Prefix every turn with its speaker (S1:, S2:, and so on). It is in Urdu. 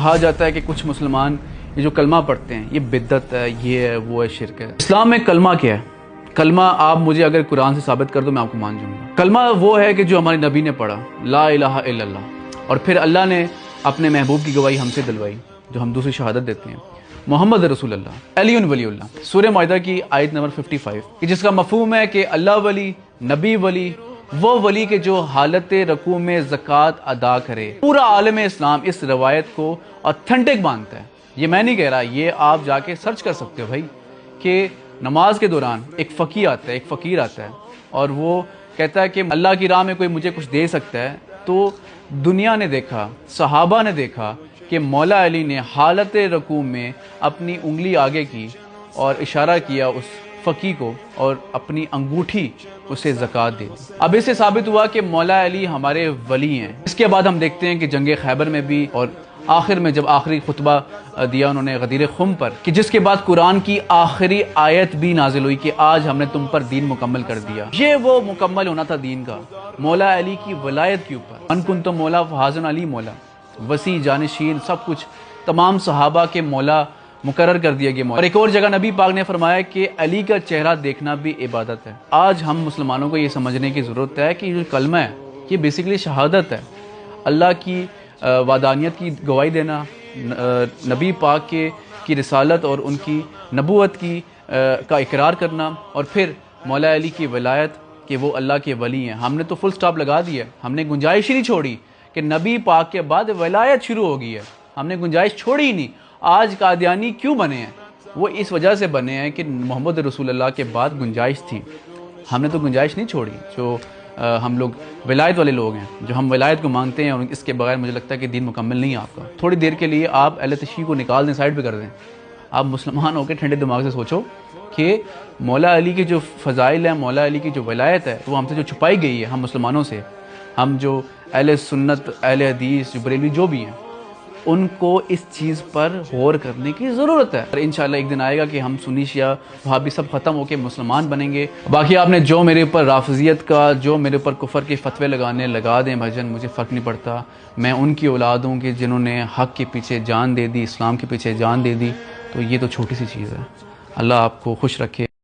S1: کہا جاتا ہے کہ کچھ مسلمان یہ جو کلمہ پڑھتے ہیں یہ بدعت ہے، یہ ہے، وہ ہے، شرک ہے۔ اسلام میں کلمہ کیا ہے؟ کلمہ آپ مجھے اگر قرآن سے ثابت کر دو میں آپ کو مان جاؤں گا۔ کلمہ وہ ہے کہ جو ہمارے نبی نے پڑھا، لا الہ الا اللہ، اور پھر اللہ نے اپنے محبوب کی گواہی ہم سے دلوائی جو ہم دوسری شہادت دیتے ہیں، محمد رسول اللہ علی ولی اللہ۔ سورہ مائدہ کی آیت نمبر 55 کہ جس کا مفہوم ہے کہ اللہ ولی، نبی ولی، وہ ولی کے جو حالت رکوع میں زکوٰۃ ادا کرے۔ پورا عالم اسلام اس روایت کو اوتھینٹک مانتا ہے۔ یہ میں نہیں کہہ رہا، یہ آپ جا کے سرچ کر سکتے ہو بھائی، کہ نماز کے دوران ایک فقی آتا ہے، ایک فقیر آتا ہے اور وہ کہتا ہے کہ اللہ کی راہ میں کوئی مجھے کچھ دے سکتا ہے۔ تو دنیا نے دیکھا، صحابہ نے دیکھا کہ مولا علی نے حالت رکوع میں اپنی انگلی آگے کی اور اشارہ کیا اس فقی کو اور اپنی انگوٹھی اسے زکوٰۃ دے دی۔ اب اس سے ثابت ہوا کہ مولا علی ہمارے ولی ہیں۔ اس کے بعد ہم دیکھتے ہیں کہ جنگ خیبر میں بھی، اور آخر میں جب آخری خطبہ دیا انہوں نے غدیر خم پر، کہ جس کے بعد قرآن کی آخری آیت بھی نازل ہوئی کہ آج ہم نے تم پر دین مکمل کر دیا۔ یہ وہ مکمل ہونا تھا دین کا، مولا علی کی ولایت کے اوپر۔ من کنتم مولا فحسن علی مولا، وسیع جانشین، سب کچھ، تمام صحابہ کے مولا مقرر کر دیا گیا مولا۔ اور ایک اور جگہ نبی پاک نے فرمایا کہ علی کا چہرہ دیکھنا بھی عبادت ہے۔ آج ہم مسلمانوں کو یہ سمجھنے کی ضرورت ہے کہ یہ جو کلمہ ہے یہ بیسیکلی شہادت ہے، اللہ کی وحدانیت کی گواہی دینا، نبی پاک کی رسالت اور ان کی نبوت کا اقرار کرنا، اور پھر مولا علی کی ولایت کہ وہ اللہ کے ولی ہیں۔ ہم نے تو فل سٹاپ لگا دیا، ہم نے گنجائش ہی نہیں چھوڑی کہ نبی پاک کے بعد ولایت شروع ہو گئی ہے، ہم نے گنجائش چھوڑی ہی نہیں۔ آج قادیانی کیوں بنے ہیں؟ وہ اس وجہ سے بنے ہیں کہ محمد رسول اللہ کے بعد گنجائش تھی، ہم نے تو گنجائش نہیں چھوڑی۔ جو ہم لوگ ولایت والے لوگ ہیں، جو ہم ولایت کو مانگتے ہیں، اور اس کے بغیر مجھے لگتا ہے کہ دین مکمل نہیں ہے آپ کا۔ تھوڑی دیر کے لیے آپ اہل تشیع کو نکال دیں، سائڈ پہ کر دیں، آپ مسلمان ہو کے ٹھنڈے دماغ سے سوچو کہ مولا علی کے جو فضائل ہیں، مولا علی کی جو ولایت ہے وہ ہم سے جو چھپائی گئی ہے، ہم مسلمانوں سے، ہم جو اہل سنت، اہل حدیث، جو بریلوی جو بھی ہیں، ان کو اس چیز پر غور کرنے کی ضرورت ہے۔ اور انشاءاللہ ایک دن آئے گا کہ ہم سنی شیعہ وہابی سب ختم ہو کے مسلمان بنیں گے۔ باقی آپ نے جو میرے اوپر رافضیت کا، جو میرے اوپر کفر کے فتوے لگانے لگا دیں بھجن، مجھے فرق نہیں پڑتا۔ میں ان کی اولاد ہوں کہ جنہوں نے حق کے پیچھے جان دے دی، اسلام کے پیچھے جان دے دی، تو یہ تو چھوٹی سی چیز ہے۔ اللہ آپ کو خوش رکھے۔